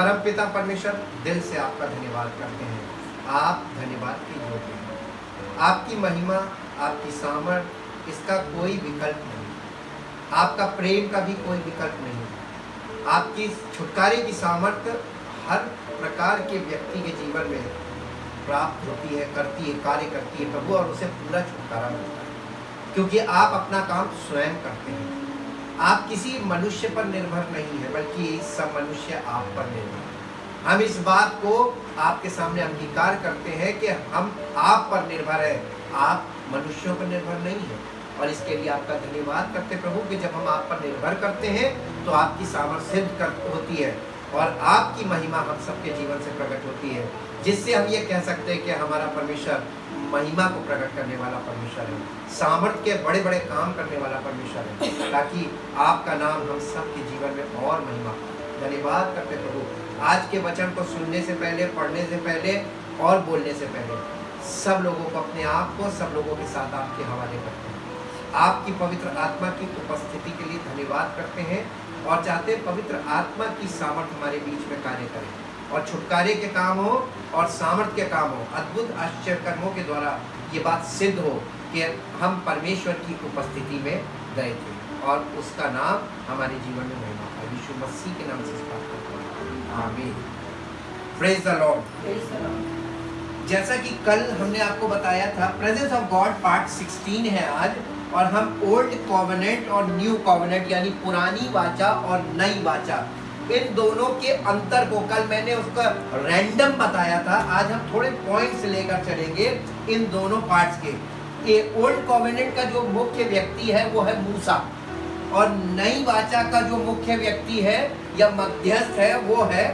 परमपिता परमेश्वर, दिल से आपका धन्यवाद करते हैं। आप धन्यवाद के योग्य हैं। आपकी महिमा, आपकी सामर्थ, इसका कोई विकल्प नहीं। आपका प्रेम का भी कोई विकल्प नहीं। आपकी छुटकारे की सामर्थ्य हर प्रकार के व्यक्ति के जीवन में प्राप्त होती है, करती है, कार्य करती है प्रभु, और उसे पूरा छुटकारा मिलता है, क्योंकि आप अपना काम स्वयं करते हैं। आप किसी मनुष्य पर निर्भर नहीं है, बल्कि सब मनुष्य आप पर निर्भर है। हम इस बात को आपके सामने अंगीकार करते हैं कि हम आप पर निर्भर है, आप मनुष्यों पर निर्भर नहीं है। और इसके लिए आपका धन्यवाद करते प्रभु कि जब हम आप पर निर्भर करते हैं तो आपकी सामर्थ्य सिद्ध होती है और आपकी महिमा हम सबके जीवन से प्रकट होती है, जिससे हम ये कह सकते हैं कि हमारा परमेश्वर महिमा को प्रकट करने वाला परमेश्वर है, सामर्थ्य के बड़े बड़े काम करने वाला परमेश्वर है, ताकि आपका नाम हम सबके जीवन में और महिमा पाए। धन्यवाद करते प्रभु। आज के वचन को सुनने से पहले, पढ़ने से पहले और बोलने से पहले सब लोगों को, अपने आप को सब लोगों के साथ आपके हवाले करते हैं। आपकी पवित्र आत्मा की उपस्थिति के लिए धन्यवाद करते हैं और चाहते हैं पवित्र आत्मा की सामर्थ्य हमारे बीच में कार्य करे और छुटकारे के काम हो और सामर्थ्य के काम हो, अद्भुत आश्चर्य कर्मों के द्वारा ये बात सिद्ध हो कि हम परमेश्वर की उपस्थिति में गए थे और उसका नाम हमारे जीवन में महिमा पाए। यीशु मसीह के नाम से प्रार्थना करते हैं, आमीन। Praise the Lord. जैसा कि कल हमने आपको बताया था, प्रेजेंस ऑफ गॉड पार्ट 16 है आज, और हम ओल्ड कॉवेनेंट और न्यू कॉवेनेंट यानी पुरानी वाचा और नई वाचा, इन दोनों के अंतर को, कल मैंने उसका रैंडम बताया था, आज हम थोड़े पॉइंट्स लेकर चलेंगे इन दोनों पार्ट्स के। ये ओल्ड कॉवेनेंट का जो मुख्य व्यक्ति है वो है मूसा, और नई वाचा का जो मुख्य व्यक्ति है या मध्यस्थ है वो है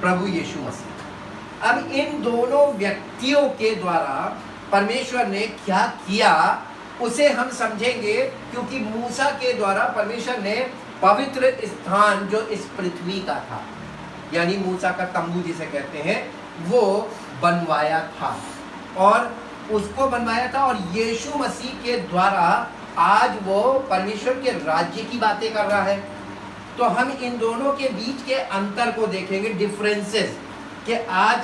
प्रभु यीशु मसीह। अब इन दोनों व्यक्तियों के द्वारा परमेश्वर ने क्या किया उसे हम समझेंगे, क्योंकि मूसा के द्वारा परमेश्वर ने पवित्र स्थान जो इस पृथ्वी का था, यानी मूसा का तंबू जिसे कहते हैं, वो बनवाया था और उसको बनवाया था, और यीशु मसीह के द्वारा आज वो परमेश्वर के राज्य की बातें कर रहा है। तो हम इन दोनों के बीच के अंतर को देखेंगे, डिफरेंसेस, कि आज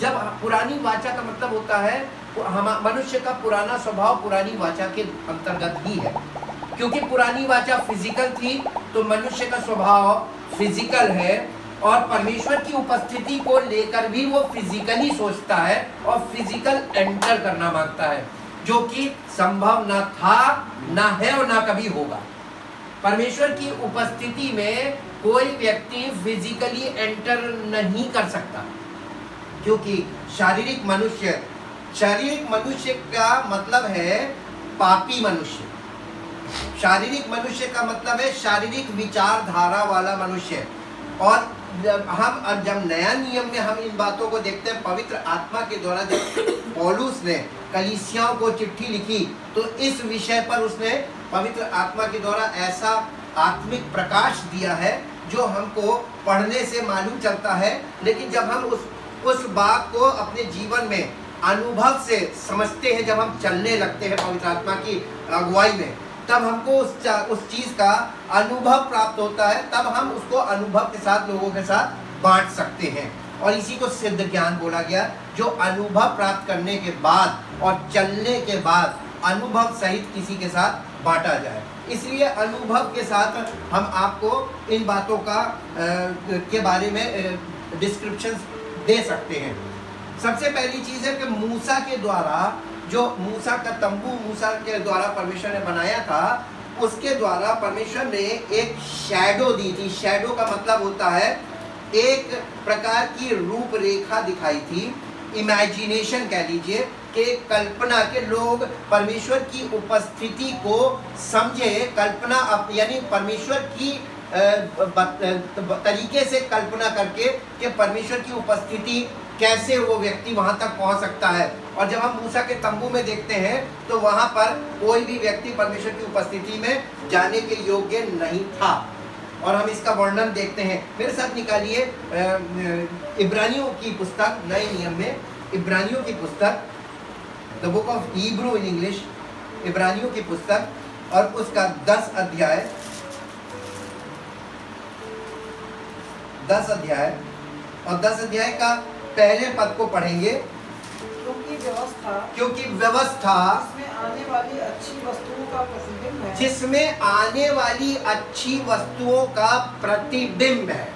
जब पुरानी वाचा का मतलब होता है मनुष्य का पुराना स्वभाव पुरानी वाचा के अंतर्गत ही है, क्योंकि पुरानी वाचा फिजिकल थी तो मनुष्य का स्वभाव फिजिकल है, और परमेश्वर की उपस्थिति को लेकर भी वो फिजिकली सोचता है और फिजिकल एंटर करना मांगता है, जो कि संभव ना था, ना है और ना कभी होगा। परमेश्वर की उपस्थिति में कोई व्यक्ति फिजिकली एंटर नहीं कर सकता, क्योंकि शारीरिक मनुष्य का मतलब है पापी मनुष्य। शारीरिक मनुष्य का मतलब है शारीरिक विचारधारा वाला मनुष्य। और जब नया नियम में हम इन बातों को देखते हैं, पवित्र आत्मा के द्वारा जब पौलुस ने कलीसियाओं को चिट्ठी लिखी तो इस विषय पर उसने पवित्र आत्मा के द्वारा ऐसा आत्मिक प्रकाश दिया है जो हमको पढ़ने से मालूम चलता है, लेकिन जब हम उस बात को अपने जीवन में अनुभव से समझते हैं, जब हम चलने लगते हैं पवित्र आत्मा की अगुवाई में, तब हमको उस चीज़ का अनुभव प्राप्त होता है, तब हम उसको अनुभव के साथ लोगों के साथ बांट सकते हैं। और इसी को सिद्ध ज्ञान बोला गया, जो अनुभव प्राप्त करने के बाद और चलने के बाद अनुभव सहित किसी के साथ बांटा जाए। इसलिए अनुभव के साथ हम आपको इन बातों का के बारे में डिस्क्रिप्शन दे सकते हैं। सबसे पहली चीज़ है कि मूसा के द्वारा, जो मूसा का तंबू मूसा के द्वारा परमेश्वर ने बनाया था, उसके द्वारा परमेश्वर ने एक शैडो दी थी। शैडो का मतलब होता है एक प्रकार की रूपरेखा दिखाई थी, इमेजिनेशन कह लीजिए, कि कल्पना के लोग परमेश्वर की उपस्थिति को समझे, कल्पना यानी परमेश्वर की तरीके से कल्पना करके कि परमेश्वर की उपस्थिति कैसे वो व्यक्ति वहां तक पहुंच सकता है। और जब हम मूसा के तंबू में देखते हैं तो वहां पर कोई भी व्यक्ति परमेश्वर की उपस्थिति में जाने के योग्य नहीं था, और हम इसका वर्णन देखते हैं। मेरे साथ निकालिए इब्रानियों की पुस्तक, नए नियम में इब्रानियों की पुस्तक, the book of Hebrew in English, इब्रानियों की पुस्तक, और उसका 10 अध्याय 10 अध्याय, और 10 अध्याय का पहले पद को पढ़ेंगे। क्योंकि व्यवस्था जिसमें आने वाली अच्छी वस्तुओं का प्रतिबिंब है, जिसमें आने वाली अच्छी वस्तुओं का प्रतिबिंब है,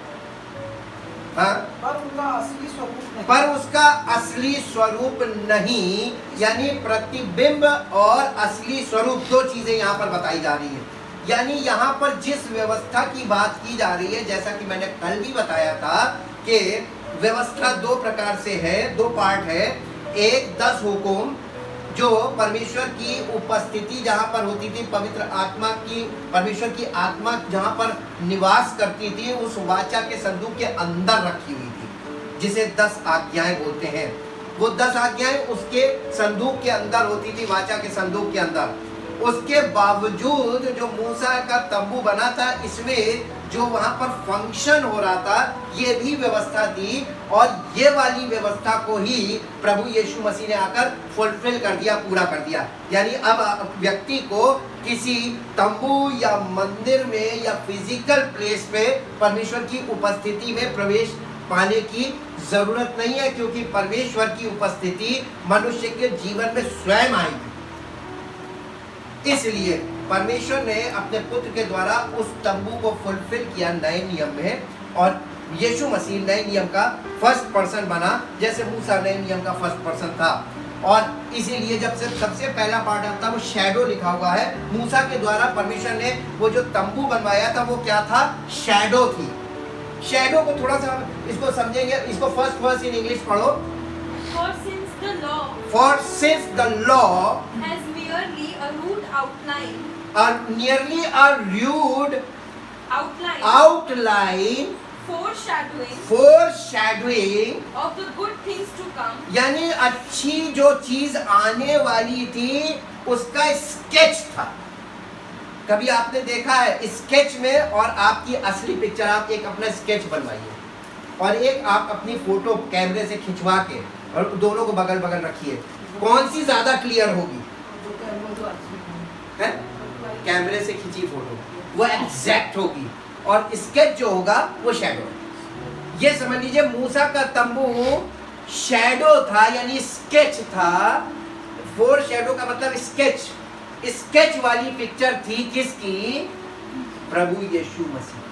हाँ? पर उनका असली स्वरूप नहीं। पर उसका असली स्वरूप नहीं, यानी प्रतिबिंब और असली स्वरूप दो चीजें यहाँ पर बताई जा रही है। यानी यहाँ पर जिस व्यवस्था की बात की जा रही है, जैसा कि मैंने कल भी बताया था कि व्यवस्था दो प्रकार से है, दो पार्ट है। एक 10 हुकुम जो परमेश्वर की उपस्थिति जहाँ पर होती थी, पवित्र आत्मा की, परमेश्वर की आत्मा जहाँ पर निवास करती थी, उस वाचा के संदूक के अंदर रखी हुई थी, जिसे 10 आज्ञाएं बोलते हैं। वो 10 आज्ञाएं उसके संदूक के अंदर होती थी, वाचा के संदूक के अंदर। उसके बावजूद जो मूसा का तंबू बना था, इसमें जो वहां पर फंक्शन हो रहा था, ये भी व्यवस्था थी, और ये वाली व्यवस्था को ही प्रभु यीशु मसीह ने आकर फुलफिल कर दिया, पूरा कर दिया। यानी अब व्यक्ति को किसी तंबू या मंदिर में या फिजिकल प्लेस पे परमेश्वर की उपस्थिति में प्रवेश पाने की जरूरत नहीं है, क्योंकि परमेश्वर की उपस्थिति मनुष्य के जीवन में स्वयं आएगी। इसलिए परमेश्वर ने अपने पुत्र के द्वारा उस तंबू को फुलफिल किया नए नियम में, और यीशु मसीह नए नियम का फर्स्ट पर्सन बना, जैसे मूसा नए नियम का फर्स्ट पर्सन था। और इसीलिए जब से सबसे पहला पार्ट आता है वो शैडो लिखा हुआ है। मूसा के द्वारा परमेश्वर ने वो जो तंबू बनवाया था वो क्या था? शैडो थी। शैडो को थोड़ा सा इसको समझेंगे, इसको फर्स्ट वर्स इन इंग्लिश पढ़ो। For since the law has merely a rude outline nearly a rude outline foreshadowing of the good things to come, यानी अच्छी जो चीज आने वाली थी उसका स्केच था। कभी आपने देखा है स्केच में और आपकी असली पिक्चर, आप एक अपना स्केच बनवाइए और एक आप अपनी फोटो कैमरे से खिंचवा के और दोनों को बगल बगल रखिए, कौन सी ज्यादा क्लियर होगी? है? कैमरे से खिंची फोटो वो एग्जैक्ट होगी, और स्केच जो होगा वो शैडो। ये समझ लीजिए मूसा का तंबू शैडो था, यानी स्केच था। फोर शैडो का मतलब स्केच। स्केच वाली पिक्चर थी किसकी? प्रभु Yeshu Masih,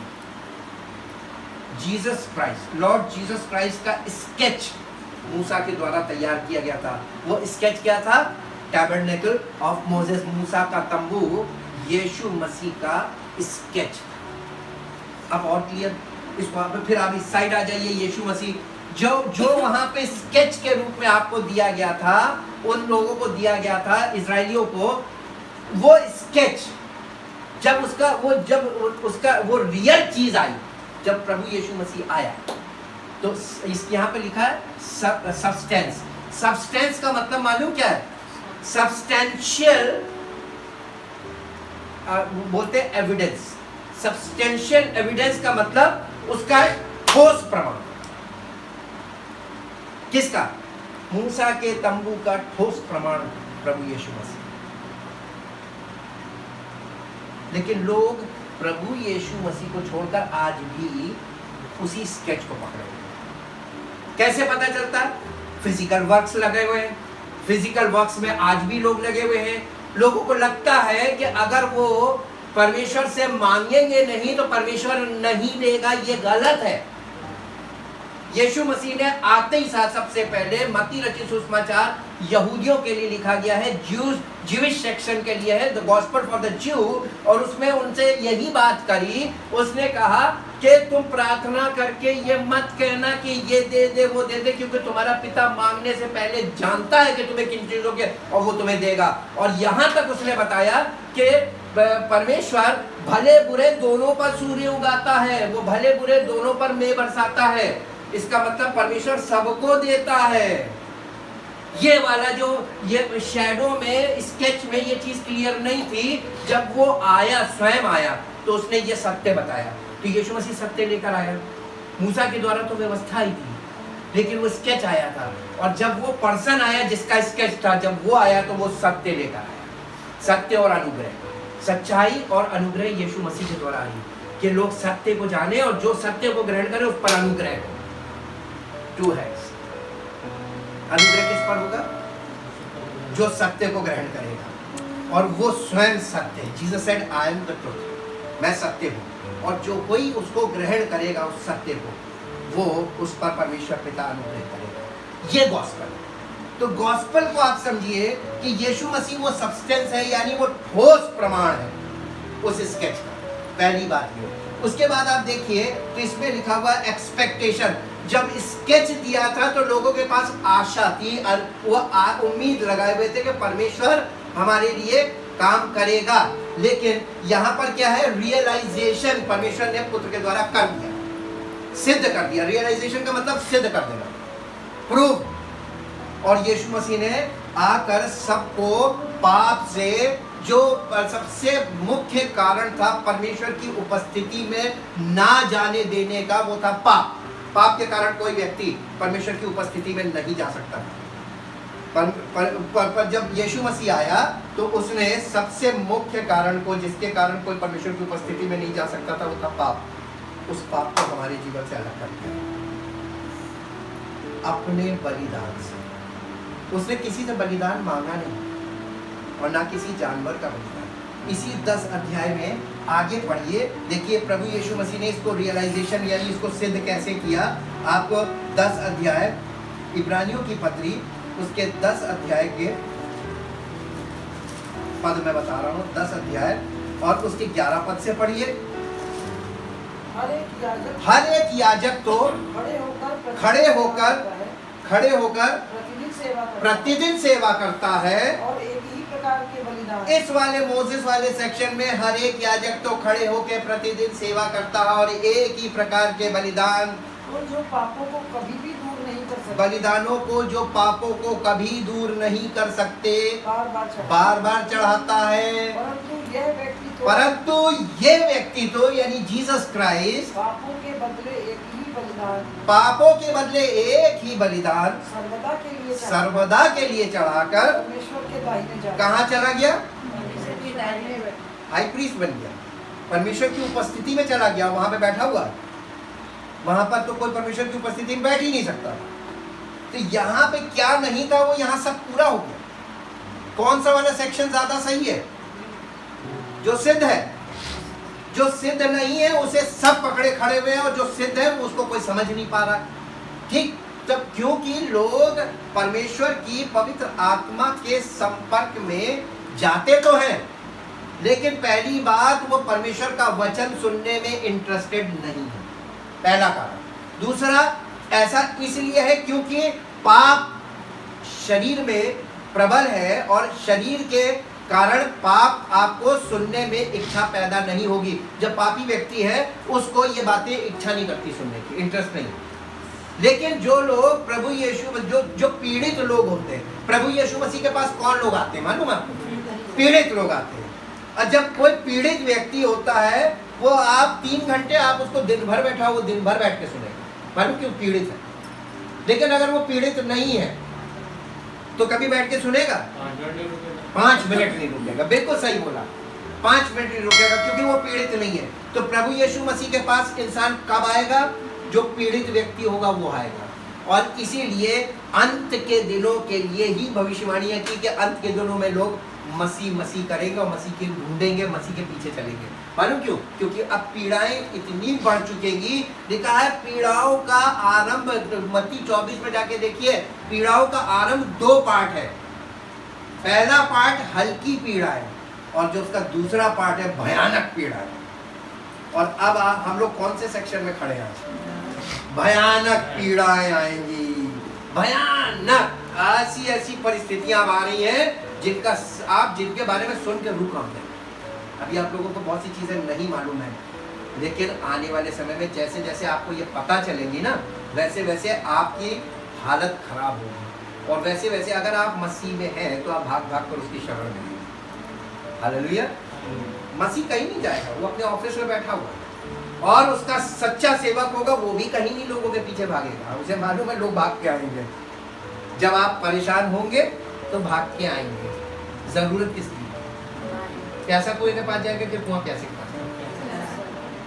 Jesus Christ, Lord Jesus Christ का स्केच मूसा के द्वारा तैयार किया गया था। वो स्केच क्या था? टैबरनेकल ऑफ मोसेस, मूसा का तंबू यीशु मसीह का स्केच। अब और क्लियर इसको, फिर आप इस साइड आ जाइए। यीशु मसीह जो वहां पे स्केच के रूप में आपको दिया गया था, उन लोगों को दिया गया था, इजरायलियों को, वो स्केच जब उसका वो रियल चीज आई, जब प्रभु यीशु मसीह आया, तो इस यहाँ पे लिखा है सब्सटेंस। सब्सटेंस का मतलब मालूम क्या है? सब्सटेंशियल बोलते हैं एविडेंस। सब्सटेंशियल एविडेंस का मतलब उसका ठोस प्रमाण। किसका? मूसा के तंबू का ठोस प्रमाण प्रभु यीशु मसीह। लेकिन लोग प्रभु यीशु मसीह को छोड़कर आज भी उसी स्केच को पकड़े हुए। कैसे पता चलता? फिजिकल वर्क्स लगे हुए हैं। फिजिकल वर्क्स में आज भी लोग लगे हुए हैं। लोगों को लगता है कि अगर वो परमेश्वर से मांगेंगे नहीं तो परमेश्वर नहीं देगा। ये गलत है। यीशु मसीह ने आते ही साथ सबसे पहले मत्ती रचित सुसमाचार यहूदियों के लिए लिखा गया है, ज्यूइश सेक्शन के लिए है, द गॉस्पेल फॉर द ज्यू, और उसमें उनसे यही बात करी। उसने कहा कि तुम प्रार्थना करके ये मत कहना कि ये दे दे वो दे दे, क्योंकि तुम्हारा पिता मांगने से पहले जानता है कि तुम्हें किन चीजों के, और वो तुम्हें देगा। और यहाँ तक उसने बताया कि परमेश्वर भले बुरे दोनों पर सूर्य उगाता है, वो भले बुरे दोनों पर मेघ बरसाता है। इसका मतलब परमेश्वर सबको देता है। ये वाला जो ये शैडो में, स्केच में ये चीज क्लियर नहीं थी। जब वो आया, स्वयं आया, तो उसने ये सत्य बताया। तो यीशु मसीह सत्य लेकर आया। मूसा के द्वारा तो व्यवस्था ही थी, लेकिन वो स्केच आया था। और जब वो पर्सन आया जिसका स्केच था, जब वो आया तो वो सत्य लेकर आया। सत्य और अनुग्रह, सच्चाई और अनुग्रह यीशु मसीह के द्वारा आई। कि लोग सत्य को जाने और जो सत्य को ग्रहण करे उस पर अनुग्रह हो। 2 हैंड्स। अनुग्रह किस पर होगा? जो सत्य को ग्रहण करेगा और वो स्वयं सत्य है। Jesus said I am the truth, मैं सत्य हूँ, और जो कोई उसको ग्रहण करेगा उस सत्य को, वो उस पर परमेश्वर पिता अनुग्रह करेगा। ये गॉस्पेल है। तो गॉस्पेल को आप समझिए कि यीशु मसीह वो सब्सटेंस है, यानी वो ठोस प्रमाण है उस स्केच का। पहली बात ये। उसके बाद आप देखिए तो इसमें लिखा हुआ एक्सपेक्टेशन। जब स्केच दिया था तो लोगों के पास आशा थी, वो उम्मीद लगाए हुए थे कि परमेश्वर हमारे लिए काम करेगा। लेकिन यहाँ पर क्या है? रियलाइजेशन परमेश्वर ने पुत्र के द्वारा कर दिया, सिद्ध कर दिया। रियलाइजेशन का मतलब सिद्ध कर देना, प्रूफ। और यीशु मसीह ने आकर सबको पाप से, जो सबसे मुख्य कारण था परमेश्वर की उपस्थिति में ना जाने देने का, वो था पाप। पाप के कारण कोई व्यक्ति परमेश्वर की उपस्थिति में नहीं जा सकता था। पर जब यीशु मसीह आया तो उसने सबसे मुख्य कारण को, जिसके कारण कोई परमेश्वर की उपस्थिति में नहीं जा सकता था, वो था पाप। उस पाप को हमारे जीवन से अलग कर दिया अपने बलिदान से। उसने किसी से बलिदान मांगा नहीं और ना किसी जानवर का बलिदान। इसी 10 अध्याय में आगे पढ़िए, देखिए प्रभु यीशु मसीह ने इसको रियलाइजेशन यानी इसको सिद्ध कैसे किया। आपको 10 अध्याय इब्रानियों की पत्री, उसके 10 अध्याय के पद मैं बता रहा हूँ, 10 अध्याय और उसके 11 पद से पढ़िए। हर एक याजक तो खड़े होकर प्रतिदिन सेवा करता है। और एक ही प्रकार के बलिदान। इस वाले मोसेस वाले सेक्शन में हर एक याजक तो खड़े होकर प्रतिदिन सेवा करता है और एक ही प्रकार के बलिदान, और जो पापों को कभी भी दूर नहीं कर सकते, बलिदानों को जो पापों को कभी दूर नहीं कर सकते, बार बार चढ़ाता है। परंतु ये व्यक्ति तो यानी जीसस क्राइस्ट पापों के बदले एक ही बलिदान सर्वदा के लिए चढ़ाकर परमेश्वर के दाहिने जाकर कहाँ चला गया? हाई प्रीस्ट बन गया, परमेश्वर की उपस्थिति में चला गया, वहां पे बैठा हुआ। वहां पर तो कोई परमेश्वर की उपस्थिति में बैठ ही नहीं सकता। तो यहाँ पे क्या नहीं था वो यहाँ सब पूरा हो गया। कौन सा वाला सेक्शन ज्यादा सही है? जो सिद्ध है। जो सिद्ध नहीं है उसे सब पकड़े खड़े हुए हैं, और जो सिद्ध है उसको कोई समझ नहीं पा रहा। ठीक, तब क्योंकि लोग परमेश्वर की पवित्र आत्मा के संपर्क में जाते तो हैं, लेकिन पहली बात वो परमेश्वर का वचन सुनने में इंटरेस्टेड नहीं है, पहला कारण। दूसरा, ऐसा इसलिए है क्योंकि पाप शरीर में प्रबल है और शरीर के कारण पाप आपको सुनने में इच्छा पैदा नहीं होगी। जब पापी व्यक्ति है उसको ये बातें इच्छा नहीं करती सुनने की, इंटरेस्ट नहीं। लेकिन जो लोग प्रभु यीशु, जो पीड़ित लोग होते हैं, प्रभु यीशु मसीह के पास कौन लोग आते हैं मालूम आपको? पीड़ित लोग आते हैं। और जब कोई पीड़ित व्यक्ति होता है वो आप 3 घंटे आप उसको दिन भर बैठा वो दिन भर बैठ के सुनेगा, मालूम क्यों? पीड़ित है। लेकिन अगर वो पीड़ित नहीं है तो कभी बैठ के सुनेगा? 5 मिनट नहीं रुकेगा। बिल्कुल सही बोला, 5 मिनट नहीं रुकेगा, क्योंकि वो पीड़ित नहीं है। तो प्रभु यीशु मसीह के पास इंसान कब आएगा? जो पीड़ित व्यक्ति होगा वो आएगा। और इसीलिए अंत के दिनों के लिए ही भविष्यवाणी है कि अंत के दिनों में लोग मसीह करेंगे और मसीह के ढूंढेंगे, मसीह के पीछे चलेंगे। मालूम क्यों? क्योंकि अब पीड़ाएं इतनी बढ़ चुकेंगी। लिखा है पीड़ाओं का आरंभ, मत्ती 24 में जाके देखिए, पीड़ाओं का आरंभ 2 पार्ट है। पहला पार्ट हल्की पीड़ा है और जो उसका दूसरा पार्ट है भयानक पीड़ा है। और अब हम लोग कौन से सेक्शन में खड़े हैं? भयानक पीड़ाएं आएंगी, भयानक ऐसी परिस्थितियां आ रही हैं जिनके बारे में सुन के रूह कांपते हैं। अभी आप लोगों को बहुत सी चीजें नहीं मालूम है, लेकिन आने वाले समय में जैसे जैसे आपको ये पता चलेंगी ना, वैसे वैसे आपकी हालत खराब होगी। और वैसे वैसे अगर आप मसीह में हैं तो आप भाग भाग कर उसकी शरण में। हालेलुया। मसीह कहीं नहीं जाएगा, वो अपने ऑफिस में बैठा हुआ है, और उसका सच्चा सेवक होगा वो भी कहीं नहीं लोगों के पीछे भागेगा। उसे मालूम है लोग भाग के आएंगे। जब आप परेशान होंगे तो भाग के आएंगे। जरूरत किसकी? प्यासा कुएं के पास जाएगा कि कुआं प्यासे के पास?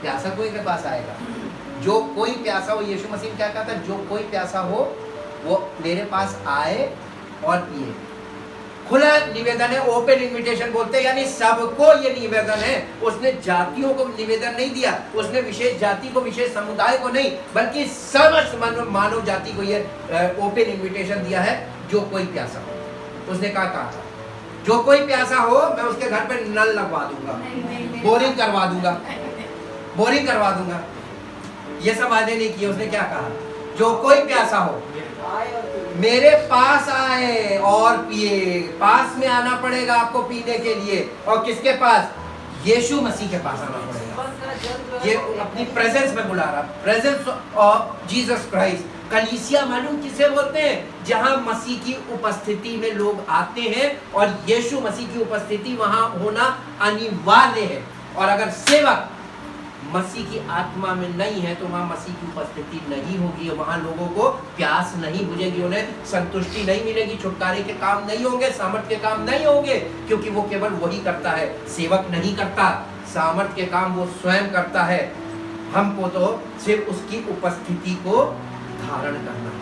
प्यासा कोई के पास आएगा। जो कोई प्यासा हो, यीशु मसीह ने क्या कहा था? जो कोई प्यासा हो वो मेरे पास आए और पिए। खुला निवेदन है, ओपन इनविटेशन बोलते हैं, यानी सबको ये निवेदन है। उसने जातियों को निवेदन नहीं दिया, उसने विशेष जाति को, विशेष समुदाय को नहीं, बल्कि समस्त मानव जाति को ये ओपन इनविटेशन दिया है। जो कोई प्यासा हो, उसने क्या कहा था? जो कोई प्यासा हो मैं उसके घर पे नल लगवा दूंगा, बोरिंग करवा दूंगा, बोरिंग करवा दूंगा। ये सब वादे नहीं किए। उसने क्या कहा? जो कोई प्यासा हो आए और पिए। मेरे पास आए और पिए। पास में आना पड़ेगा आपको पीने के लिए। और किसके पास? यीशु मसीह के पास आना पड़ेगा। जीवन का जल जो है ये वो अपनी प्रेजेंस में बुला रहा, प्रेजेंस ऑफ जीसस क्राइस्ट। कलीसिया मालूम किसे बोलते हैं? जहां मसीह की उपस्थिति में लोग आते हैं और यीशु मसीह की उपस्थिति वहां होना अनिवार्य है। और अगर सेवक मसीह की आत्मा में नहीं है तो वहां मसीह की उपस्थिति नहीं होगी, वहां लोगों को प्यास नहीं बुझेगी, उन्हें संतुष्टि नहीं मिलेगी, छुटकारे के काम नहीं होंगे, सामर्थ के काम नहीं होंगे, क्योंकि वो केवल वही करता है, सेवक नहीं करता। सामर्थ के काम वो स्वयं करता है। हमको तो सिर्फ उसकी उपस्थिति को धारण करना है।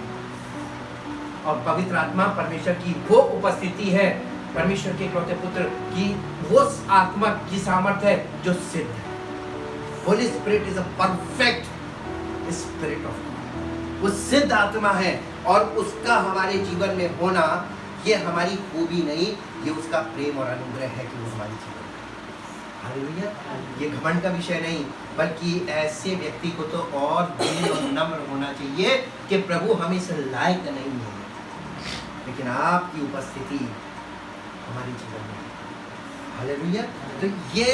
और पवित्र आत्मा परमेश्वर की वो उपस्थिति है, परमेश्वर के इकलौते पुत्र की वो आत्मा की सामर्थ है जो सिद्ध है। Holi spirit is a perfect spirit of God. वो सिद्ध आत्मा है और उसका हमारे जीवन में होना ये हमारी खूबी नहीं, ये उसका प्रेम और अनुग्रह है कि वो हमारी जीवन में। हालेलुया। ये घमंड का विषय नहीं, बल्कि ऐसे व्यक्ति को तो और दीन और नम्र होना चाहिए कि प्रभु हम इस लायक नहीं है, लेकिन आपकी उपस्थिति हमारे जीवन में। हालेलुया। तो ये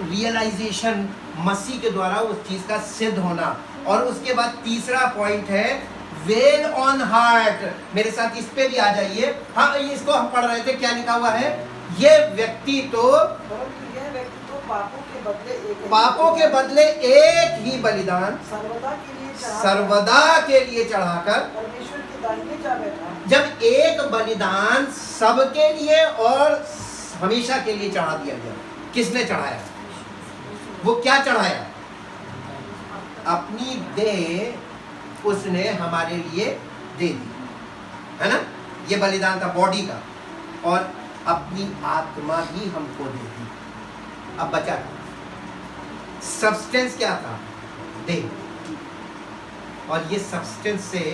रियलाइजेशन मसीह के द्वारा उस चीज का सिद्ध होना। और उसके बाद तीसरा पॉइंट है वेल ऑन हार्ट। मेरे साथ इस पे भी आ जाइए। हाँ, इसको हम पढ़ रहे थे, क्या लिखा हुआ है? ये व्यक्ति तो परंतु यह व्यक्ति तो पापों के बदले एक ही बलिदान सर्वदा के लिए सर्वदा के लिए चढ़ाकर चढ़ाकर परमेश्वर के दाहिने जा बैठा। जब एक बलिदान सबके लिए और हमेशा के लिए चढ़ा दिया गया, किसने चढ़ाया? वो क्या चढ़ाया? अपनी देह उसने हमारे लिए दे दी, है ना? ये बलिदान था बॉडी का, और अपनी आत्मा भी हमको दे दी। अब बचा सब्सटेंस क्या था? देह। और ये सब्सटेंस से,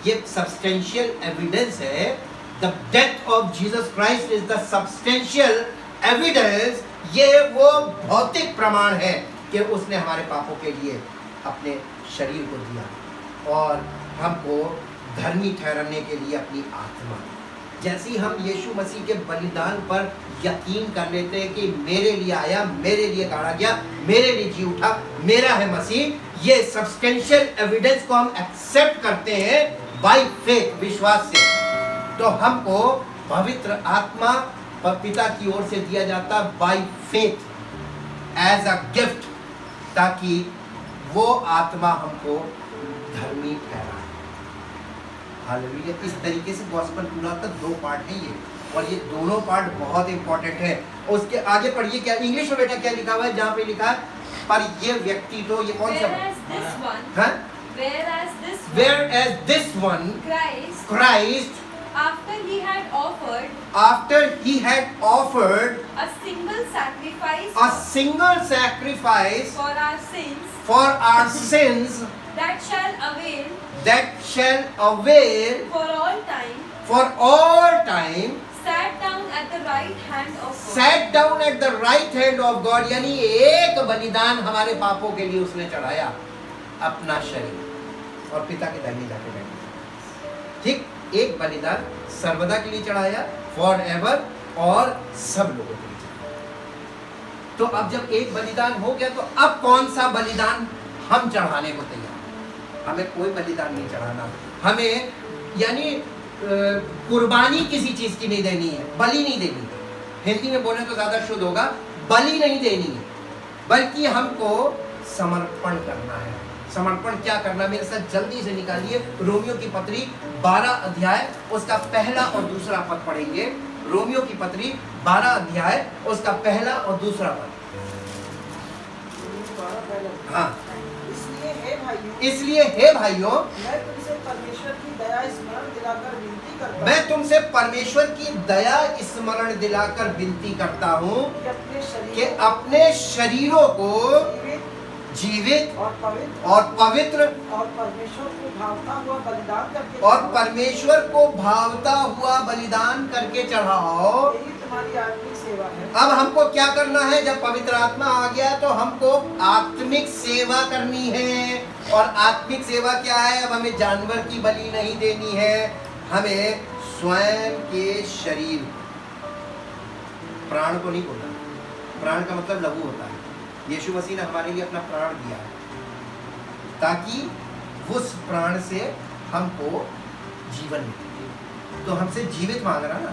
ये सब्सटेंशियल एविडेंस है। The death of Jesus Christ is the substantial evidence. ये वो भौतिक प्रमाण है कि उसने हमारे पापों के लिए अपने शरीर को दिया और हमको धर्मी ठहराने के लिए अपनी आत्मा। जैसे ही हम यीशु मसीह के बलिदान पर यकीन कर लेते हैं कि मेरे लिए आया, मेरे लिए गाड़ा गया, मेरे लिए जी उठा, मेरा है मसीह, ये सब्सटेंशियल एविडेंस को हम एक्सेप्ट करते हैं बाय फेथ, विश्वास से, तो हमको पवित्र आत्मा पिता की ओर से दिया जाता by faith as a gift, ताकि वो आत्मा हमको धर्मी ठहराए। हालेलुया। इस तरीके से गॉस्पेल पूरा का 2 पार्ट है ये, और ये दोनों पार्ट बहुत इंपॉर्टेंट है। उसके आगे पढ़िए, क्या इंग्लिश में बेटा क्या लिखा हुआ है? जहाँ पे लिखा है पर ये व्यक्ति तो, ये कौन सा? Whereas this one Christ after he had offered a single sacrifice for our sins that shall avail for all time, sat down at the right hand of God। यानी एक बलिदान हमारे पापों के लिए उसने चढ़ाया, अपना शरीर, और पिता के दाहिने जाके बैठे। ठीक, एक बलिदान सर्वदा के लिए चढ़ाया, फॉर एवर, और सब लोगों के लिए चढ़ाया। तो अब जब एक बलिदान हो गया, तो अब कौन सा बलिदान हम चढ़ाने को तैयार? हमें कोई बलिदान नहीं चढ़ाना, हमें यानी कुर्बानी किसी चीज की नहीं देनी है, बलि नहीं देनी है। हिंदी में बोले तो ज्यादा शुद्ध होगा, बलि नहीं देनी है, बल्कि हमको समर्पण करना है। समर्पण क्या करना? मेरे साथ जल्दी से निकालिए रोमियो की पत्री 12 अध्याय, उसका पहला और दूसरा पद पढ़ेंगे। रोमियो की पत्री 12 अध्याय, उसका पहला और दूसरा पद। हाँ, इसलिए हे भाइयों, इसलिए हे भाइयों, मैं तुमसे परमेश्वर की दया स्मरण दिलाकर विनती करता मैं हूँ तुमसे परमेश्वर की दया स्मरण दिलाकर विनती करता हूँ कि अपने शरीर कि अपने शरीरों को जीवित और पवित्र और पवित्र और परमेश्वर को भावता हुआ बलिदान करके और परमेश्वर को भावता हुआ बलिदान करके चढ़ाओ। यही तुम्हारी आत्मिक सेवा है। अब हमको क्या करना है? जब पवित्र आत्मा आ गया तो हमको आत्मिक सेवा करनी है। और आत्मिक सेवा क्या है? अब हमें जानवर की बलि नहीं देनी है, हमें स्वयं के शरीर, प्राण को नहीं बोला, प्राण का मतलब लहू होता है। यीशु मसीह ने हमारे लिए अपना प्राण दिया ताकि उस प्राण से हमको जीवन मिले। तो हमसे जीवित मांग रहा ना,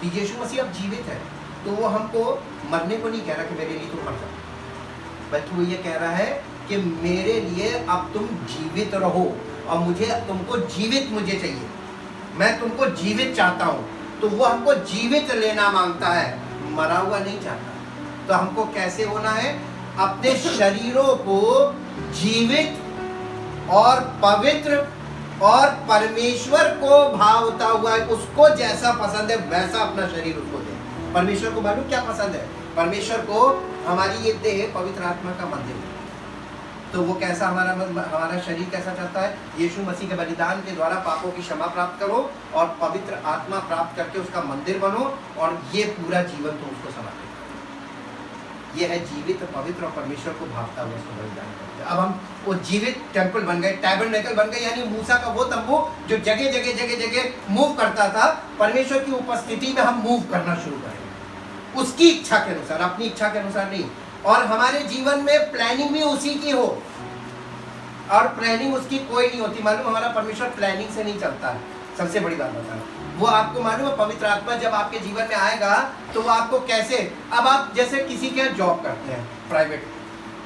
तो यीशु मसीह अब जीवित है, तो वो हमको मरने को नहीं कह रहा कि मेरे लिए तुम मर जाओ, बल्कि वो ये कह रहा है कि मेरे लिए अब तुम जीवित रहो और मुझे तुमको जीवित मुझे चाहिए, मैं तुमको जीवित चाहता हूँ। तो वो हमको जीवित लेना मांगता है, मरा हुआ नहीं चाहता। तो हमको कैसे होना है? अपने शरीरों को जीवित और पवित्र और परमेश्वर को भावता हुआ, उसको जैसा पसंद है वैसा अपना शरीर उसको दे। परमेश्वर को मालूम क्या पसंद है? परमेश्वर को हमारी ये देह पवित्र आत्मा का मंदिर है। तो वो कैसा हमारा शरीर कैसा चाहता है? यीशु मसीह के बलिदान के द्वारा पापों की क्षमा प्राप्त करो और पवित्र आत्मा प्राप्त करके उसका मंदिर बनो और ये पूरा जीवन तो उसको समर्पित करो। ये है जीवित, पवित्र और परमेश्वर को भावता हुआ उसको बलिदान करते हैं। अब हम वो जीवित टेम्पल बन गए, टैबरनेकल बन गए, यानी मूसा का वो तंबू जो जगह जगह जगह जगह मूव करता था। परमेश्वर की उपस्थिति में हम मूव करना शुरू करेंगे उसकी इच्छा के अनुसार, अपनी इच्छा के अनुसार नहीं। और हमारे जीवन में प्लानिंग भी उसी की हो, और प्लानिंग उसकी कोई नहीं होती। मालूम, हमारा परमेश्वर प्लानिंग से नहीं चलता है। सबसे बड़ी बात बता रहा हूं, वो आपको मालूम है, पवित्र आत्मा जब आपके जीवन में आएगा तो वो आपको कैसे, अब आप जैसे किसी के यहाँ जॉब करते हैं प्राइवेट,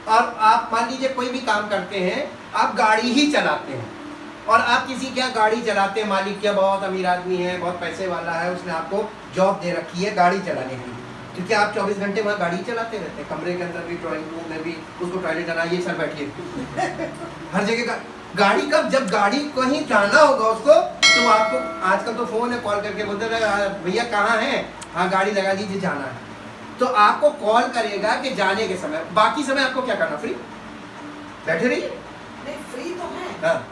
और आप मान लीजिए कोई भी काम करते हैं, आप गाड़ी ही चलाते हैं और आप किसी के यहाँ गाड़ी चलाते हैं, मालिक क्या बहुत अमीर आदमी है, बहुत पैसे वाला है, उसने आपको जॉब दे रखी है गाड़ी चलाने की, क्योंकि आप 24 घंटे वहाँ गाड़ी चलाते रहते हैं। कमरे के अंदर भी, ड्राइंग रूम में भी, उसको टॉयलेट जाना, ये सर बैठिए हर जगह का गाड़ी का। जब गाड़ी कहीं जाना होगा उसको, तो आपको आजकल तो फोन है, कॉल करके बोलते हैं भैया कहाँ हैं, हाँ गाड़ी लगा लीजिए जाना है। तो आपको कॉल करेगा कि जाने के समय, बाकी समय आपको क्या करना? फ्री बैठे रहिए। नहीं, फ्री तो है, हाँ,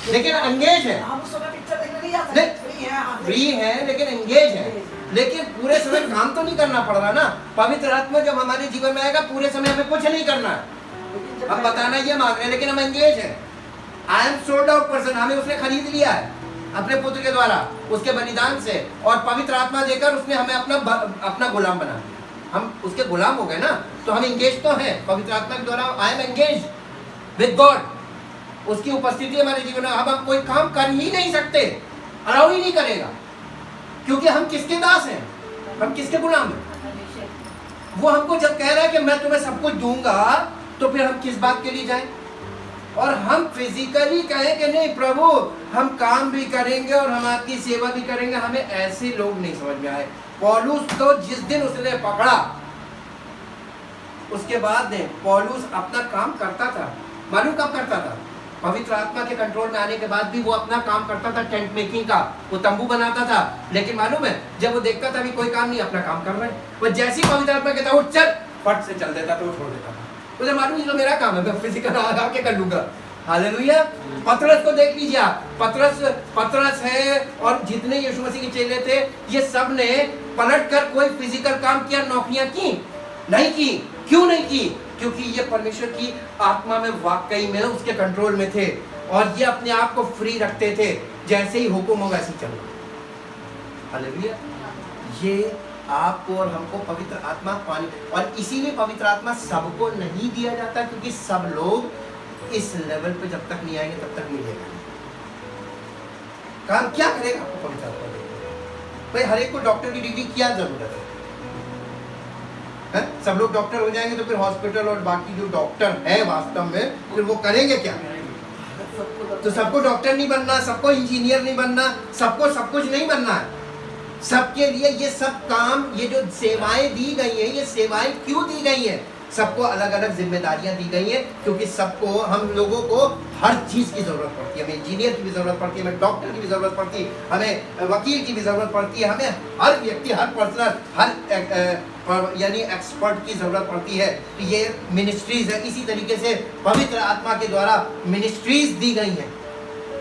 लेकिन एंगेज है। हम उस समय पिक्चर देखने नहीं जाते, फ्री है, फ्री है लेकिन एंगेज है, लेकिन पूरे समय काम तो नहीं करना पड़ रहा ना। पवित्र आत्मा जब हमारे जीवन में आएगा, पूरे समय हमें कुछ नहीं करना है, हम बताना ये मांग रहे हैं, लेकिन हम एंगेज हैं। I am sold out person, हमें उसने खरीद लिया है अपने पुत्र के द्वारा, उसके बलिदान से, और पवित्र आत्मा देकर उसने हमें अपना गुलाम बना दिया। हम उसके गुलाम हो गए ना, तो हम एंगेज तो हैं पवित्र आत्मा के द्वारा। I am engage with God, उसकी उपस्थिति हमारे जीवन में। अब हम कोई काम कर ही नहीं सकते, अलाउ ही नहीं करेगा, क्योंकि हम किसके दास हैं? हम किसके गुलाम हैं? वो हमको जब कह रहा है कि मैं तुम्हें सब कुछ दूंगा, तो फिर हम किस बात के लिए जाएं? और हम फिजिकली कहें कि नहीं प्रभु, हम काम भी करेंगे और हम आपकी सेवा भी करेंगे, हमें ऐसे लोग नहीं समझ में आए। पौलुस तो जिस दिन उसने पकड़ा, उसके बाद पौलुस अपना काम करता था। मालूम कब करता था? पवित्र आत्मा के कंट्रोल में आने के बाद भी वो अपना काम करता था, टेंट मेकिंग का, वो तंबू बनाता था। लेकिन मालूम है, जब वो देखता था भी कोई काम नहीं, अपना काम कर रहा है, वो जैसी पवित्र आत्मा कहता उठ चल, फट से चल देता, तो वो छोड़ देता था। मुझे मालूम ये तो मेरा काम है, मैं फिजिकल आके कर लूंगा। हालेलुया। पतरस को देख लीजिए आप, पतरस है और जितने यीशु मसीह के चेले थे, ये सब ने पलट कर कोई फिजिकल काम किया, नौकरियां की नहीं की। क्यों नहीं की? क्योंकि ये परमेश्वर की आत्मा में वाकई में उसके कंट्रोल में थे, और ये अपने आप को फ्री रखते थे, जैसे ही हुक्म हो वैसे ही चलो। हालेलुया। ये आपको और हमको पवित्र आत्मा पानी, और इसीलिए पवित्र आत्मा सबको नहीं दिया जाता, क्योंकि सब लोग इस लेवल पे जब तक नहीं आएंगे तब तक मिलेगा। काम क्या करेगा आपको पवित्र आत्मा देगा? भाई हर एक को डॉक्टर की डिग्री क्या जरूरत है? सब लोग डॉक्टर हो जाएंगे तो फिर हॉस्पिटल और बाकी जो डॉक्टर है वास्तव में, फिर वो करेंगे क्या? तो सबको डॉक्टर नहीं बनना, सबको इंजीनियर नहीं बनना, सबको सब कुछ नहीं बनना है। सबके लिए ये सब काम, ये जो सेवाएं दी गई हैं, ये सेवाएं क्यों दी गई हैं? सबको अलग अलग जिम्मेदारियां दी गई हैं, क्योंकि सबको, हम लोगों को हर चीज़ की ज़रूरत पड़ती है। हमें इंजीनियर की भी ज़रूरत पड़ती है, हमें डॉक्टर की भी ज़रूरत पड़ती है, हमें वकील की भी ज़रूरत पड़ती है, हमें हर व्यक्ति, हर पर्सनल, हर यानी एक्सपर्ट की ज़रूरत पड़ती है। तो ये मिनिस्ट्रीज़ है। इसी तरीके से पवित्र आत्मा के द्वारा मिनिस्ट्रीज़ दी गई हैं।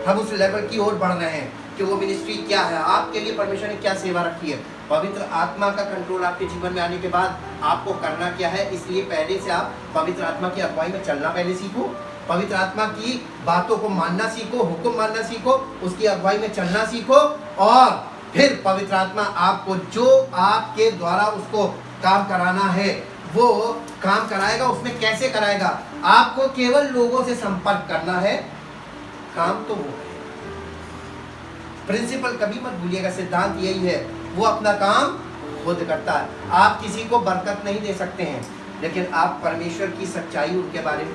हम उस लेवल की ओर बढ़ रहे हैं कि वो मिनिस्ट्री क्या है, आपके लिए परमेश्वर ने क्या सेवा रखी है। पवित्र आत्मा का कंट्रोल आपके जीवन में आने के बाद आपको करना क्या है, इसलिए पहले से आप पवित्र आत्मा की अगुवाई में चलना पहले सीखो, पवित्र आत्मा की बातों को मानना सीखो, हुक्म मानना सीखो, उसकी अगुवाई में चलना सीखो, और फिर पवित्र आत्मा आपको जो आपके द्वारा उसको काम कराना है वो काम कराएगा। उसमें कैसे कराएगा? आपको केवल लोगों से संपर्क करना है, काम तो वो करेगा। प्रिंसिपल कभी मत भूलिएगा, सिद्धांत यही है, वो अपना काम खुद करता है। आप किसी को बरकत नहीं दे सकते हैं, लेकिन आप परमेश्वर की सच्चाई उनके बारे में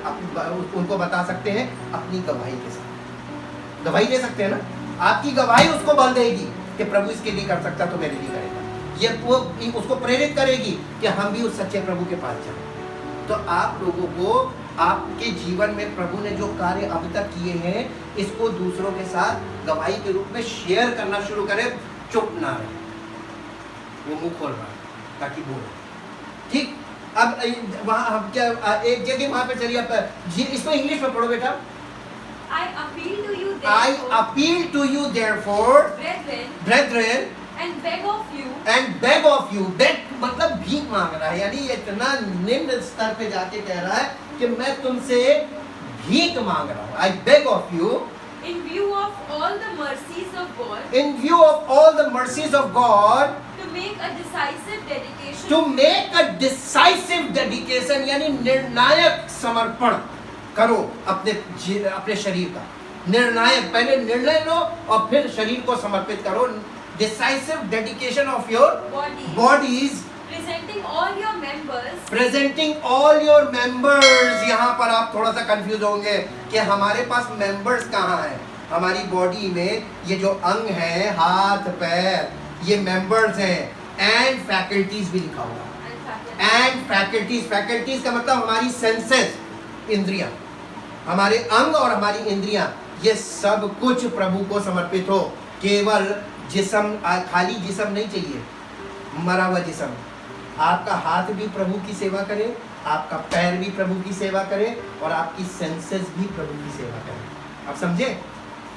उनको बता सकते हैं अपनी गवाही के साथ। गवाही दे सकते हैं ना, आपकी गवाही उसको बल देगी कि प्रभु इसके लिए कर सकता तो मेरे लिए करेगा। ये वो उसको प्रेरित करेगी कि हम भी उस सच्चे प्रभु के पास जाएं। तो आप लोगों को आपके जीवन में प्रभु ने जो कार्य अब तक किए हैं, इसको दूसरों के साथ गवाही के रूप में शेयर करना शुरू करें। चुप ना रहे, वो मुंह खोल रहा है ताकि बोले। ठीक, अब वहाँ हम क्या एक जगह वहाँ पे चलिए, आप इसको इंग्लिश में पढ़ो बेटा। I appeal to you I therefore, appeal to you therefore, brethren, brethren, and beg of you, and beg of you, beg मतलब भीख मांग रहा है, यानी इतना निम्न स्तर पे जाके कह रहा है कि मैं तुमसे भीख मांग रहा हूँ। I beg of you, in view of all the mercies of God, in view of all the mercies of God, to make a decisive dedication, to make a decisive dedication, यानी निर्णायक समर्पण करो अपने शरीर का। निर्णायक, पहले निर्णय लो और फिर शरीर को समर्पित करो। Decisive dedication of your bodies, presenting all your members, presenting all your members। यहाँ पर आप थोड़ा सा कंफ्यूज होंगे कि हमारे पास मेंबर्स कहाँ हैं। हमारी बॉडी में ये जो अंग है, हाथ पैर, ये मेंबर्स हैं। एंड फैकल्टीज भी लिखा हुआ। एंड फैकल्टीज, फैकल्टीज का मतलब हमारी सेंसेस, इंद्रियां, हमारे अंग और हमारी इंद्रियां, ये सब कुछ प्रभु को समर्पित हो। केवल जिस्म, खाली जिस्म नहीं चाहिए, मरा हुआ जिस्म। आपका हाथ भी प्रभु की सेवा करे, आपका पैर भी प्रभु की सेवा करे, और आपकी सेंसेस भी प्रभु की सेवा करे। आप समझे?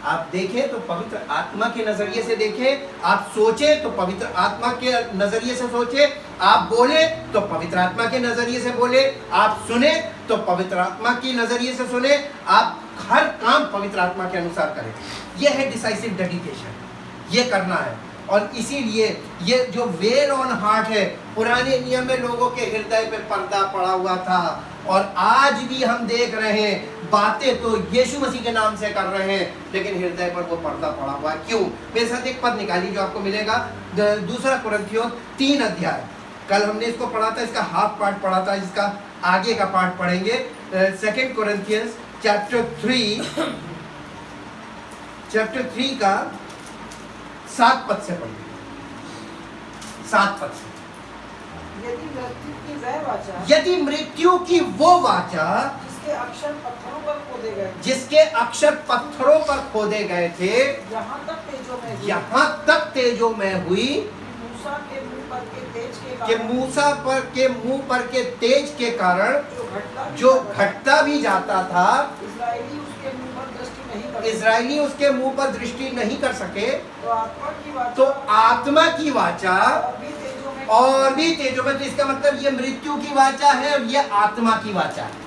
आप देखें तो पवित्र आत्मा के नजरिए से देखें, आप सोचे तो पवित्र आत्मा के नजरिए से सोचे, आप बोले तो पवित्र आत्मा के नजरिए से बोले, आप सुने तो पवित्र आत्मा की नजरिए से सुने, आप हर काम पवित्र आत्मा के अनुसार करें। यह है डिसाइसिव डेडिकेशन, ये करना है। और इसीलिए ये जो वेल ऑन हार्ट है, पुराने नियम में लोगों के हृदय पे पर्दा पड़ा हुआ था, और आज भी हम देख रहे हैं, बातें तो यीशु मसीह के नाम से कर रहे हैं, लेकिन हृदय पर वो पर्दा पड़ा हुआ है। क्यों? मेरे साथ एक पद निकाली जो आपको मिलेगा, 2 कुरिन्थियों 3 अध्याय। कल हमने इसको पढ़ा था, इसका हाफ पार्ट पढ़ा था, इसका आगे का पार्ट पढ़ेंगे। 2 कोरिन्थियंस चैप्टर 3 का 7 पद से पढ़िए। 7 पद से। यदि मृत्यु की वो वाचा जिसके अक्षर पत्थरों पर खोदे गए, जिसके अक्षर पत्थरों पर खोदे गए थे, यहाँ तक तेजो में हुई, मूसा के मुंह पर के तेज कि मूसा पर के मुंह पर के तेज के कारण जो घटता भी जाता था, इस्राएली उसके मुंह पर दृष्टि नहीं कर सके, तो आत्मा की वाचा और भी तेजो में। तो इसका मतलब ये मृत्यु की वाचा है और ये आत्मा की वाचा है।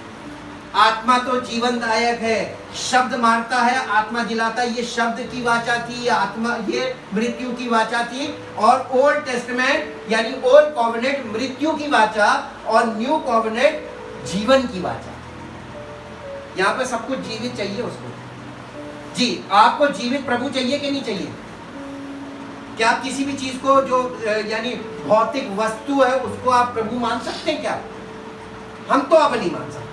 आत्मा तो जीवनदायक है, शब्द मारता है, आत्मा जिलाता है। ये शब्द की वाचा थी, आत्मा ये मृत्यु की वाचा थी। और ओल्ड टेस्टमेंट यानी ओल्ड कॉवेनेंट मृत्यु की वाचा, और न्यू कॉवेनेंट जीवन की वाचा। यहाँ पे सब कुछ जीवित चाहिए उसको। जी, आपको जीवित प्रभु चाहिए कि नहीं चाहिए? क्या आप किसी भी चीज को जो यानी भौतिक वस्तु है उसको आप प्रभु मान सकते हैं क्या? हम तो अब नहीं मान सकते।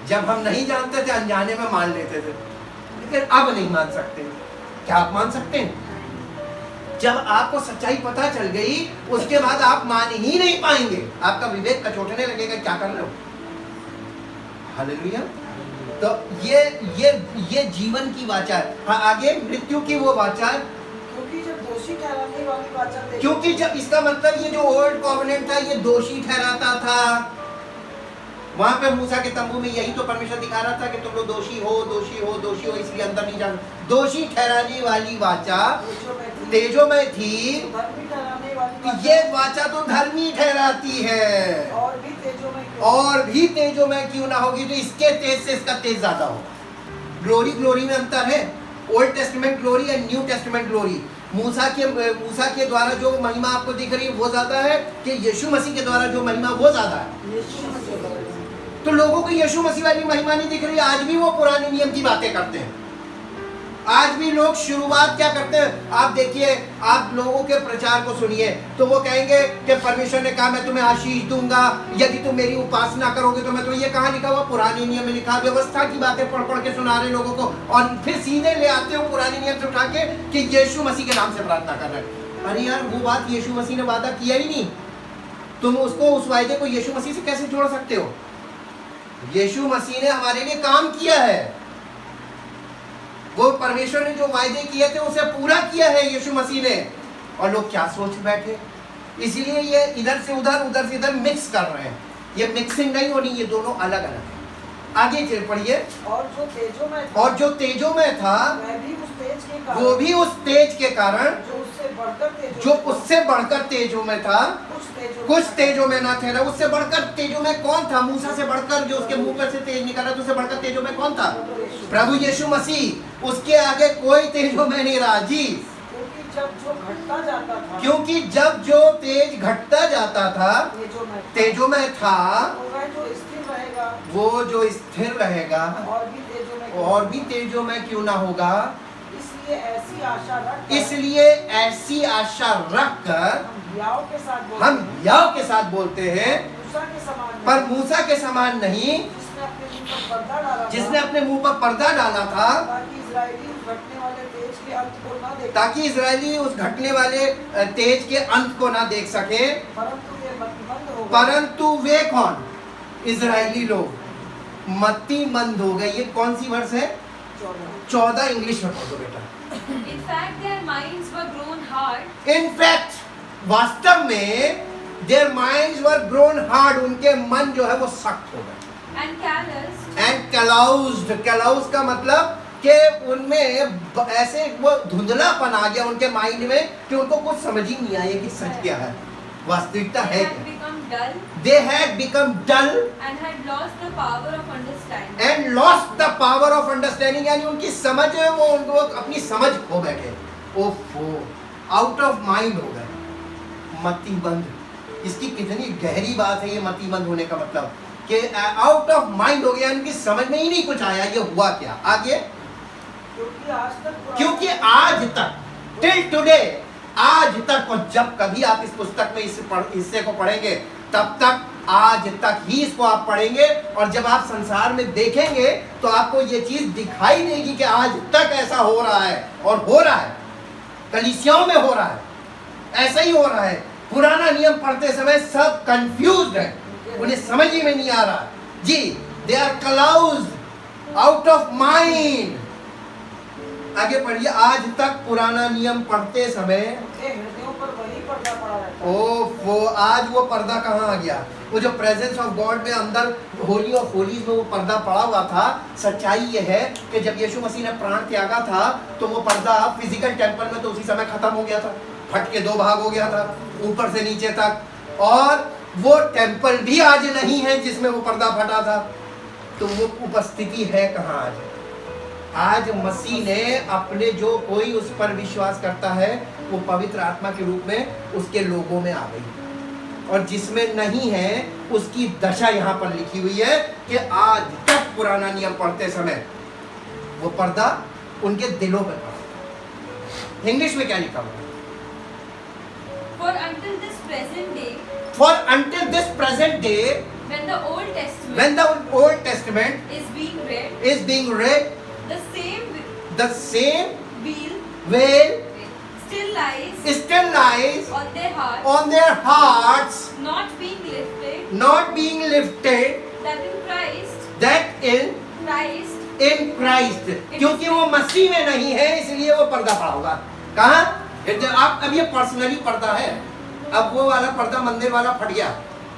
जब हम नहीं जानते थे, अनजाने में मान लेते थे, लेकिन अब नहीं मान सकते। क्या आप मान सकते हैं? जब आपको सच्चाई पता चल गई उसके बाद आप मान ही नहीं पाएंगे, आपका विवेक कचोटने लगेगा क्या कर रहे हो। हालेलुया। तो ये जीवन की वाचा है। हाँ, आगे मृत्यु की वो वाचा, क्योंकि जब दोषी ठहराने वाली वाचा देखी, क्योंकि जब इसका मतलब ये जो ओल्ड कॉवेनेंट था ये दोषी ठहराता था। वहां पे मूसा के तंबू में यही तो परमेश्वर दिखा रहा था कि तुम लोग दोषी हो, दोषी हो, दोषी हो, इसलिए अंदर नहीं जा। दोषी ठहराने वाली वाचा तेजोमय थी, धर्मी ठहराने वाली तो वाचा, ये वाचा तो धर्मी ठहराती है। और भी तेजोमय क्यों? और भी तेजोमय क्यों ना होगी, तो इसके तेज से इसका तेज ज्यादा हो। ग्लोरी में अंतर है। Old testament glory and new testament glory. Musa के द्वारा जो महिमा आपको दिख रही है वो ज्यादा है कि यीशु मसीह के द्वारा जो महिमा वो ज्यादा है। यीशु मसीह। तो लोगों को यीशु मसीह वाली महिमा नहीं दिख रही, आज भी वो पुराने नियम की बातें करते हैं। आज भी लोग शुरुआत क्या करते हैं, आप देखिए, आप लोगों के प्रचार को सुनिए तो वो कहेंगे कि परमेश्वर ने कहा मैं तुम्हें आशीष दूंगा यदि तुम मेरी उपासना करोगे। तो मैं तो ये कहाँ लिखा हुआ, पुराने नियम में लिखा, व्यवस्था की बातें पढ़ पढ़ के सुना रहे लोगों को, और फिर सीधे ले आते हो पुराने नियम से उठा के कि यीशु मसीह के नाम से प्रार्थना कर रहे हैं। अरे यार, वो बात यीशु मसीह ने वादा किया ही नहीं, तुम उसको, उस वायदे को यीशु मसीह से कैसे जोड़ सकते हो। यीशु मसीह ने हमारे लिए काम किया है, वो परमेश्वर ने जो वायदे किए थे उसे पूरा किया है यीशु मसीह ने। और लोग क्या सोच बैठे, इसलिए ये इधर से उधर से इधर मिक्स कर रहे हैं। ये मिक्सिंग नहीं होनी, ये दोनों अलग अलग है। आगे चल पढ़िए। और जो तेजोमय था, वह भी उस तेज के कारण, वो भी उस तेज के कारण जो उससे बढ़कर तेजोमय था, कुछ तेजोमय ना ठहरा। उससे बढ़कर तेजोमय कौन था, मूसा से बढ़कर, जो उसके मुंह पर से तेज निकला, तो उससे बढ़कर तेजोमय कौन था, प्रभु यीशु मसीह। उसके आगे कोई तेजोमय नहीं रहा जी। क्योंकि जब जो तेज घटता जाता था तेजोमय था, वो जो स्थिर रहेगा और भी तेजोमय क्यों ना होगा। इसलिए ऐसी आशा रखकर हम याव के साथ बोलते हैं, पर मूसा के समान नहीं, जिसने अपने मुंह पर पर्दा डाला था, ताकि इजरायली उस घटने वाले तेज के अंत को ना देख सके। परंतु वे कौन, इजरायली लोग मतिमंद हो गए। ये कौन सी वर्ष है, 14 इंग्लिश में पढ़ो बेटा। In fact, their minds were grown hard. In fact, वास्तव में their minds were grown hard, उनके मन जो है वो सख्त हो गए। And calloused. And calloused, calloused का मतलब कि उनमें ऐसे वो धुंधलापन आ गया उनके माइंड में कि उनको कुछ समझ ही नहीं आया कि सच क्या है, वास्तविकता है They had become dull. They had become dull and had lost the power of understanding. and lost the power of understanding, यानी उनकी समझ है वो, उनको अपनी समझ खो बैठे, ओफो, आउट ऑफ माइंड हो गए, मतिमंद। इसकी कितनी गहरी बात है ये मतिमंद होने का मतलब, कि आउट ऑफ माइंड हो गया, उनकी समझ में ही नहीं कुछ आया ये हुआ क्या। आगे, क्योंकि आज तक, टिल टुडे, आज तक, और जब कभी आप इस पुस्तक में इस हिस्से को पढ़ेंगे तब तक, आज तक ही इसको आप पढ़ेंगे, और जब आप संसार में देखेंगे तो आपको ये चीज दिखाई देगी कि आज तक ऐसा हो रहा है, और हो रहा है, कलीसियाओं में हो रहा है, ऐसा ही हो रहा है। पुराना नियम पढ़ते समय सब कंफ्यूज्ड है, उन्हें समझ ही में नहीं आ रहा जी, they are closed, out of mind. आगे पढ़िए। आज तक पुराना नियम पढ़ते समय हृदयों पर वही पर्दा पड़ा रहता है। वो आज वो पर्दा कहाँ आ गया, वो जो प्रेजेंस ऑफ गॉड में अंदर होली ऑफ होलीज में वो पर्दा पड़ा हुआ था। सच्चाई ये है कि जब यीशु मसीह ने प्राण त्यागा था तो वो पर्दा फिजिकल टेम्पल में तो उसी समय खत्म हो गया था, फट के 2 भाग हो गया था ऊपर से नीचे तक, और वो टेम्पल भी आज नहीं है जिसमें वो पर्दा फटा था। तो वो उपस्थिति है कहाँ आज? आज मसीह ने अपने, जो कोई उस पर विश्वास करता है वो पवित्र आत्मा के रूप में उसके लोगों में आ गई, और जिसमें नहीं है उसकी दशा यहाँ पर लिखी हुई है कि आज तक पुराना नियम पढ़ते समय वो पर्दा उनके दिलों पर पड़ा। इंग्लिश में क्या लिखा हुआ? For until this present day, For until this present day, when the Old Testament when the Old Testament is being read, the same the same wheel wheel still lies on their hearts, their hearts, not being lifted, not being lifted, that in Christ, in Christ, क्योंकि वो मसीह में नहीं है इसलिए वो पर्दा पड़ा होगा। कहाँ? आप अब ये पर्सनली पर्दा है। अब वो वाला पर्दा मंदिर वाला फट गया,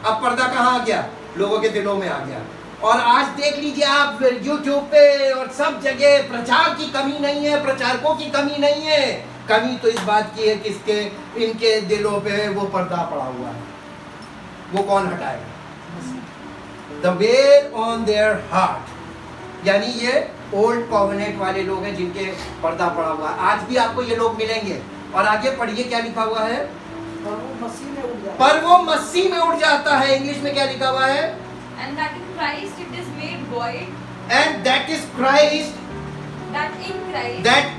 अब पर्दा कहाँ आ गया? लोगों के दिलों में आ गया। और आज देख लीजिए आप YouTube पे और सब जगह प्रचार की कमी नहीं है, प्रचारकों की कमी नहीं है, कमी तो इस बात की है कि इसके इनके दिलों पे वो पर्दा पड़ा हुआ है। वो कौन हटाएगा? The veil on their heart, यानी ये ओल्ड कॉवेनेंट वाले लोग हैं जिनके पर्दा पड़ा हुआ है। आज भी आपको ये लोग मिलेंगे। और आगे पढ़िए क्या लिखा हुआ है? पर वो मसीह में उड़ जाता पर वो मसीह में उड़ जाता है। इंग्लिश में क्या लिखा हुआ है? and that in Christ it is made void, And that is Christ, that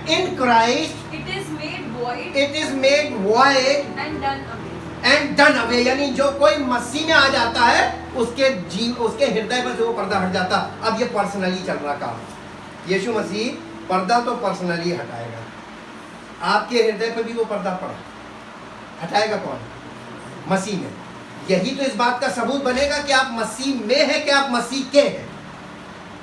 in Christ it is made void made void and done away. and done away, यानी जो कोई मसीह में आ जाता है उसके हृदय पर से वो पर्दा हट जाता। अब ये पर्सनली चल रहा काम। यीशु मसीह पर्दा तो पर्सनली हटाएगा। आपके हृदय पर भी वो पर्दा पड़ा, हटाएगा कौन? मसीह में। यही तो इस बात का सबूत बनेगा कि आप मसीह में हैं कि आप मसीह के हैं।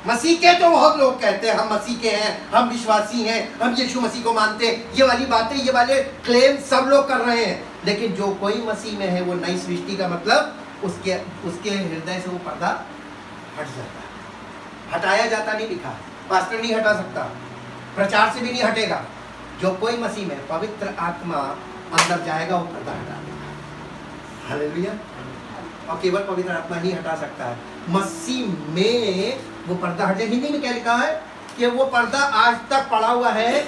मसीह के तो बहुत लोग कहते हैं हम मसीह के हैं, हम विश्वासी हैं, हम यीशु मसीह को मानते हैं। ये वाली बातें, ये वाले क्लेम सब लोग कर रहे हैं। लेकिन जो कोई मसीह में है वो नई सृष्टि का मतलब उसके हृदय से वो पर्दा हट जाता है। हटाया जाता नहीं लिखा, पास्टर नहीं हटा सकता, प्रचार से भी नहीं हटेगा। जो कोई मसीह में, पवित्र आत्मा अंदर जाएगा, वो पर्दा हटा देगा। हालेलुया। और केवल पवित्र आत्मा ही हटा सकता है। मसीह में वो पर्दा हट जाए। हिंदी में क्या लिखा है कि वो पर्दा आज तक पड़ा हुआ है,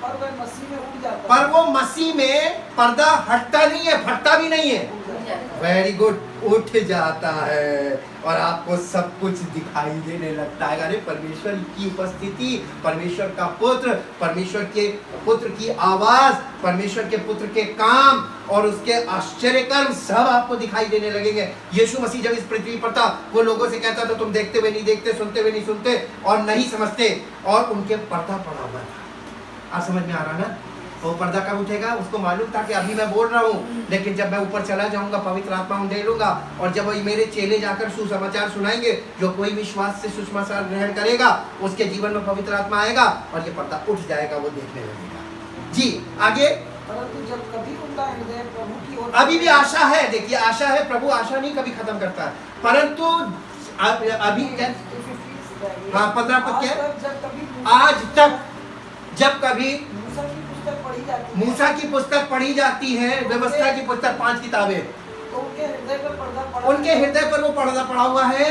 पर वह मसीह में उड़ जाता पर वो मसीह में पर्दा हटता नहीं है, फटता भी नहीं है। वेरी गुड, उठ जाता है और आपको सब कुछ दिखाई देने लगता है। अरे परमेश्वर की उपस्थिति, परमेश्वर का पुत्र, परमेश्वर के पुत्र की आवाज, परमेश्वर के पुत्र के काम और उसके आश्चर्य कर्म सब आपको दिखाई देने लगेंगे। यीशु मसीह जब इस पृथ्वी पर था, वो लोगों से कहता था तुम देखते हुए नहीं देखते, सुनते हुए नहीं सुनते और नहीं समझते, और उनके पर्दा पड़ा हुआ था। आप समझ में आ रहा ना? वो पर्दा कब उठेगा? उसको मालूम था कि अभी मैं बोल रहा हूँ, लेकिन जब मैं ऊपर चला जाऊंगा, पवित्र आत्मा दे लूंगा, और जब मेरे चेले जाकर सुसमाचार सुनाएंगे, जो कोई विश्वास से सुसमाचार ग्रहण करेगा उसके जीवन में पवित्र आत्मा आएगा और ये पर्दा उठ जाएगा, वो देखने लगेगा। जी आगे। परंतु जब कभी उनका हृदय प्रभु की ओर, अभी भी आशा है, देखिए आशा है, प्रभु आशा नहीं कभी खत्म करता है। परंतु अभी क्या? हाँ 15 पद क्या? आज तक जब कभी मूसा की पुस्तक पढ़ी जाती है, व्यवस्था की पुस्तक 5 किताबें, तो उनके हृदय पर पर्दा पड़ा, उनके हृदय पर वो पर्दा पड़ा हुआ है।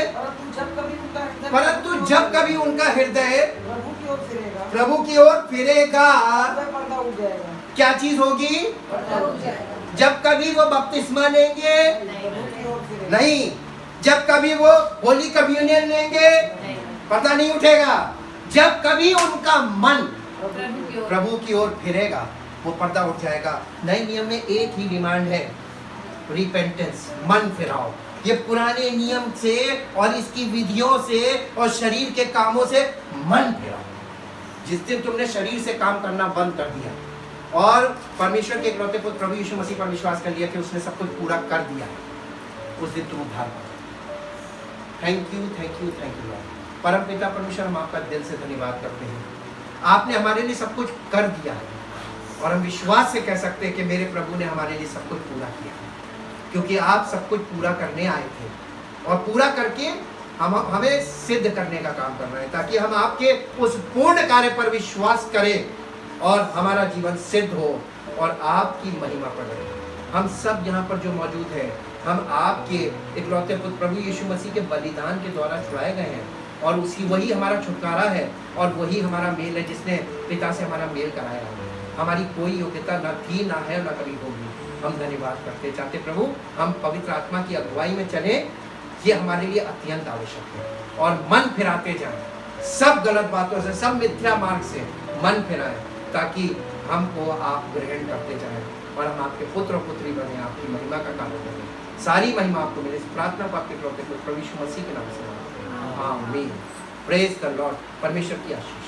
परंतु जब कभी उनका हृदय प्रभु की ओर फिरेगा, प्रभु की ओर फिरेगा, वह पर्दा उड़ जाएगा। क्या चीज होगी? पर्दा उड़ जाएगा। जब कभी वो बपतिस्मा लेंगे, प्रभु की ओर फिरेगा। नहीं। जब कभी वो होली कम्युनियन लेंगे, पर्दा नहीं उठेगा। जब कभी उनका मन प्रभु की ओर फिरेगा, वो पर्दा उठ जाएगा। नए नियम में एक ही डिमांड है, रिपेंटेंस, मन फिराओ। ये पुराने नियम से और इसकी विधियों से और शरीर के कामों से मन फिराओ। जिस दिन तुमने शरीर से काम करना बंद कर दिया और परमेश्वर के इकलौते पुत्र प्रभु यीशु मसीह पर विश्वास कर लिया कि उसने सब कुछ पूरा कर दिया, उस दिन तुम उद्धार पाओगे। Thank you, thank you, thank you Lord. परम पिता परमेश्वर, हम आपका दिल से धन्यवाद करते हैं। आपने हमारे लिए सब कुछ कर दिया है और हम विश्वास से कह सकते हैं कि मेरे प्रभु ने हमारे लिए सब कुछ पूरा किया, क्योंकि आप सब कुछ पूरा करने आए थे और पूरा करके हमें सिद्ध करने का काम कर रहे हैं, ताकि हम आपके उस पूर्ण कार्य पर विश्वास करें और हमारा जीवन सिद्ध हो और आपकी महिमा प्रकट। हम सब यहाँ पर जो मौजूद हैं, हम आपके इकलौते पुत्र प्रभु यीशु मसीह के बलिदान के द्वारा छुड़ाए गए हैं और वही हमारा छुटकारा है और वही हमारा मेल है, जिसने पिता से हमारा मेल कराया है। हमारी कोई योग्यता न थी, ना है, न कभी होगी। हम धन्यवाद करते चाहते प्रभु, हम पवित्र आत्मा की अगुवाई में चले, ये हमारे लिए अत्यंत आवश्यक है। और मन फिराते जाएं, सब गलत बातों से, सब मिथ्या मार्ग से मन फिराएं, ताकि हमको आप ग्रहण करते जाएं और हम आपके पुत्र और पुत्री बने, आपकी महिमा का कारण बने। सारी महिमा आपको मिले। इस प्रार्थना को आपके प्रभु यीशु मसीह के नाम से आमीन। Praise the Lord. परमेश्वर की आशीष।